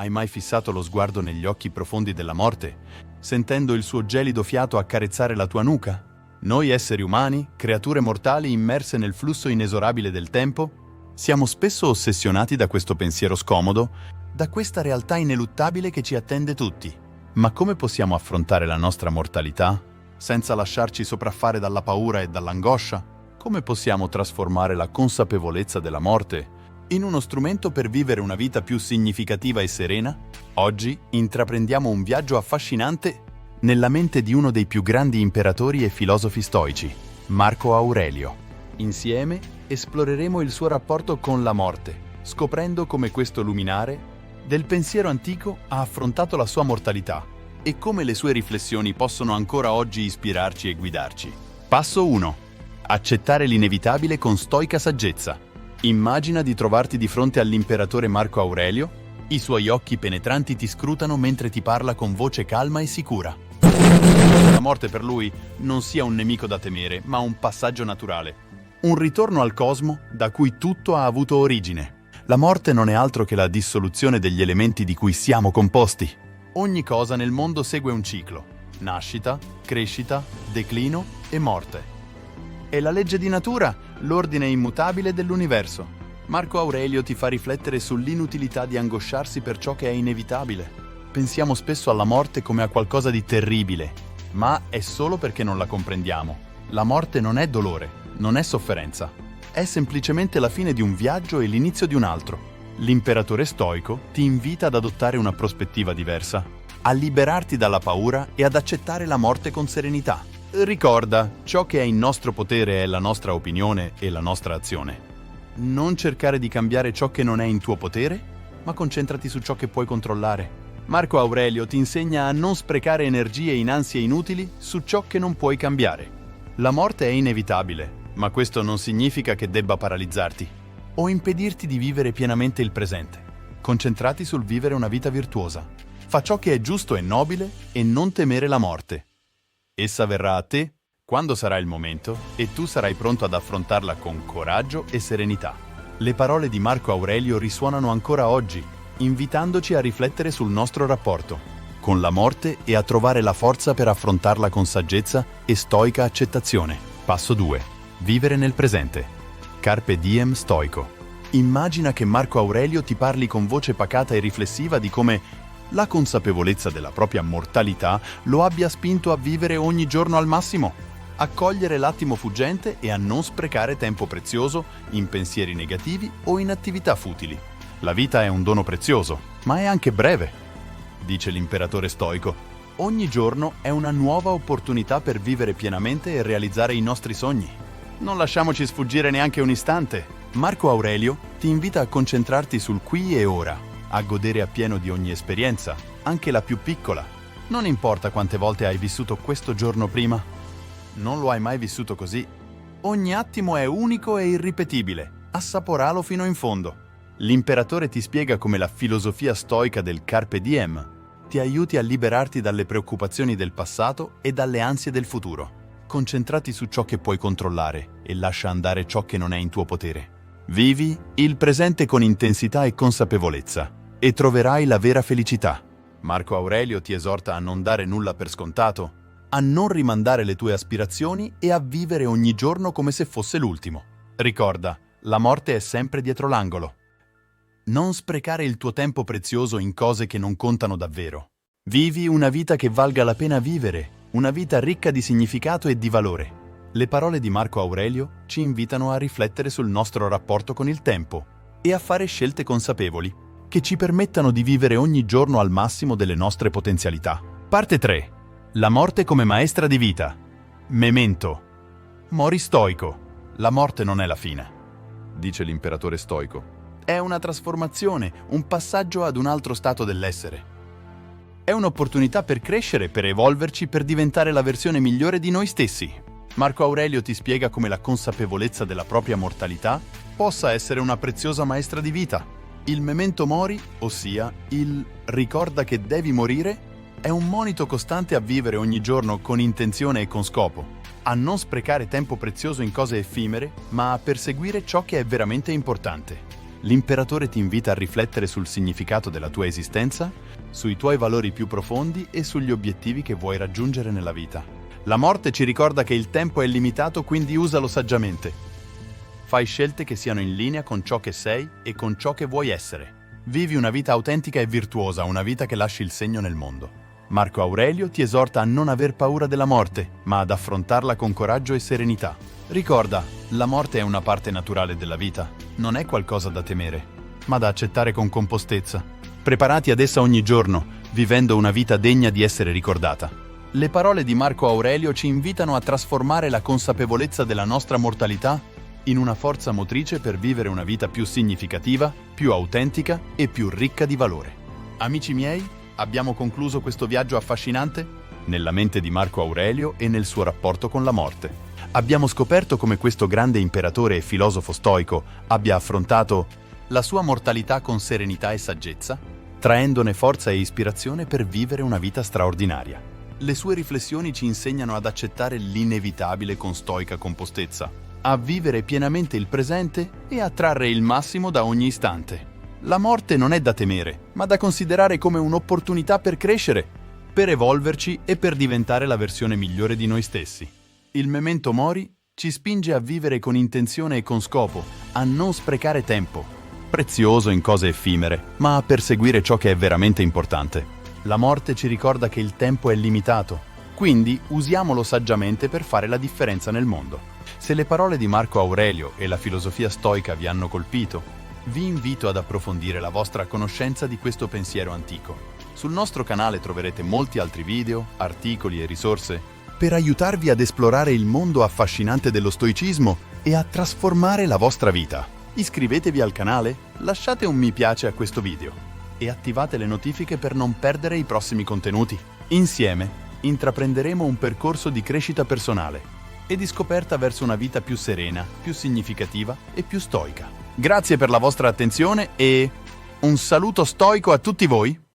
Hai mai fissato lo sguardo negli occhi profondi della morte, sentendo il suo gelido fiato accarezzare la tua nuca? Noi esseri umani, creature mortali immerse nel flusso inesorabile del tempo, siamo spesso ossessionati da questo pensiero scomodo, da questa realtà ineluttabile che ci attende tutti. Ma come possiamo affrontare la nostra mortalità senza lasciarci sopraffare dalla paura e dall'angoscia? Come possiamo trasformare la consapevolezza della morte in uno strumento per vivere una vita più significativa e serena? Oggi intraprendiamo un viaggio affascinante nella mente di uno dei più grandi imperatori e filosofi stoici, Marco Aurelio. Insieme esploreremo il suo rapporto con la morte, scoprendo come questo luminare del pensiero antico ha affrontato la sua mortalità e come le sue riflessioni possono ancora oggi ispirarci e guidarci. Passo 1. Accettare l'inevitabile con stoica saggezza. Immagina di trovarti di fronte all'imperatore Marco Aurelio. I suoi occhi penetranti ti scrutano mentre ti parla con voce calma e sicura. La morte per lui non sia un nemico da temere, ma un passaggio naturale. Un ritorno al cosmo da cui tutto ha avuto origine. La morte non è altro che la dissoluzione degli elementi di cui siamo composti. Ogni cosa nel mondo segue un ciclo: nascita, crescita, declino e morte. È la legge di natura, l'ordine immutabile dell'universo. Marco Aurelio ti fa riflettere sull'inutilità di angosciarsi per ciò che è inevitabile. Pensiamo spesso alla morte come a qualcosa di terribile, ma è solo perché non la comprendiamo. La morte non è dolore, non è sofferenza. È semplicemente la fine di un viaggio e l'inizio di un altro. L'imperatore stoico ti invita ad adottare una prospettiva diversa, a liberarti dalla paura e ad accettare la morte con serenità. Ricorda, ciò che è in nostro potere è la nostra opinione e la nostra azione. Non cercare di cambiare ciò che non è in tuo potere, ma concentrati su ciò che puoi controllare. Marco Aurelio ti insegna a non sprecare energie in ansie inutili su ciò che non puoi cambiare. La morte è inevitabile, ma questo non significa che debba paralizzarti o impedirti di vivere pienamente il presente. Concentrati sul vivere una vita virtuosa. Fa ciò che è giusto e nobile e non temere la morte. Essa verrà a te quando sarà il momento e tu sarai pronto ad affrontarla con coraggio e serenità. Le parole di Marco Aurelio risuonano ancora oggi, invitandoci a riflettere sul nostro rapporto con la morte e a trovare la forza per affrontarla con saggezza e stoica accettazione. Passo 2. Vivere nel presente. Carpe diem stoico. Immagina che Marco Aurelio ti parli con voce pacata e riflessiva di come la consapevolezza della propria mortalità lo abbia spinto a vivere ogni giorno al massimo, a cogliere l'attimo fuggente e a non sprecare tempo prezioso in pensieri negativi o in attività futili. La vita è un dono prezioso, ma è anche breve, dice l'imperatore stoico. Ogni giorno è una nuova opportunità per vivere pienamente e realizzare i nostri sogni. Non lasciamoci sfuggire neanche un istante. Marco Aurelio ti invita a concentrarti sul qui e ora, a godere appieno di ogni esperienza, anche la più piccola. Non importa quante volte hai vissuto questo giorno prima, non lo hai mai vissuto così. Ogni attimo è unico e irripetibile. Assaporalo fino in fondo. L'imperatore ti spiega come la filosofia stoica del Carpe Diem ti aiuti a liberarti dalle preoccupazioni del passato e dalle ansie del futuro. Concentrati su ciò che puoi controllare e lascia andare ciò che non è in tuo potere. Vivi il presente con intensità e consapevolezza e troverai la vera felicità. Marco Aurelio ti esorta a non dare nulla per scontato, a non rimandare le tue aspirazioni e a vivere ogni giorno come se fosse l'ultimo. Ricorda, la morte è sempre dietro l'angolo. Non sprecare il tuo tempo prezioso in cose che non contano davvero. Vivi una vita che valga la pena vivere, una vita ricca di significato e di valore. Le parole di Marco Aurelio ci invitano a riflettere sul nostro rapporto con il tempo e a fare scelte consapevoli che ci permettano di vivere ogni giorno al massimo delle nostre potenzialità. Parte 3. La morte come maestra di vita. Memento. Mori stoico. La morte non è la fine, dice l'imperatore stoico. È una trasformazione, un passaggio ad un altro stato dell'essere. È un'opportunità per crescere, per evolverci, per diventare la versione migliore di noi stessi. Marco Aurelio ti spiega come la consapevolezza della propria mortalità possa essere una preziosa maestra di vita. Il memento mori, ossia il ricorda che devi morire, è un monito costante a vivere ogni giorno con intenzione e con scopo, a non sprecare tempo prezioso in cose effimere, ma a perseguire ciò che è veramente importante. L'imperatore ti invita a riflettere sul significato della tua esistenza, sui tuoi valori più profondi e sugli obiettivi che vuoi raggiungere nella vita. La morte ci ricorda che il tempo è limitato, quindi usalo saggiamente. Fai scelte che siano in linea con ciò che sei e con ciò che vuoi essere. Vivi una vita autentica e virtuosa, una vita che lasci il segno nel mondo. Marco Aurelio ti esorta a non aver paura della morte, ma ad affrontarla con coraggio e serenità. Ricorda, la morte è una parte naturale della vita, non è qualcosa da temere, ma da accettare con compostezza. Preparati ad essa ogni giorno, vivendo una vita degna di essere ricordata. Le parole di Marco Aurelio ci invitano a trasformare la consapevolezza della nostra mortalità in una forza motrice per vivere una vita più significativa, più autentica e più ricca di valore. Amici miei, abbiamo concluso questo viaggio affascinante nella mente di Marco Aurelio e nel suo rapporto con la morte. Abbiamo scoperto come questo grande imperatore e filosofo stoico abbia affrontato la sua mortalità con serenità e saggezza, traendone forza e ispirazione per vivere una vita straordinaria. Le sue riflessioni ci insegnano ad accettare l'inevitabile con stoica compostezza, a vivere pienamente il presente e a trarre il massimo da ogni istante. La morte non è da temere, ma da considerare come un'opportunità per crescere, per evolverci e per diventare la versione migliore di noi stessi. Il memento mori ci spinge a vivere con intenzione e con scopo, a non sprecare tempo, prezioso in cose effimere, ma a perseguire ciò che è veramente importante. La morte ci ricorda che il tempo è limitato, quindi usiamolo saggiamente per fare la differenza nel mondo. Se le parole di Marco Aurelio e la filosofia stoica vi hanno colpito, vi invito ad approfondire la vostra conoscenza di questo pensiero antico. Sul nostro canale troverete molti altri video, articoli e risorse per aiutarvi ad esplorare il mondo affascinante dello stoicismo e a trasformare la vostra vita. Iscrivetevi al canale, lasciate un mi piace a questo video e attivate le notifiche per non perdere i prossimi contenuti. Insieme intraprenderemo un percorso di crescita personale e di scoperta verso una vita più serena, più significativa e più stoica. Grazie per la vostra attenzione e un saluto stoico a tutti voi!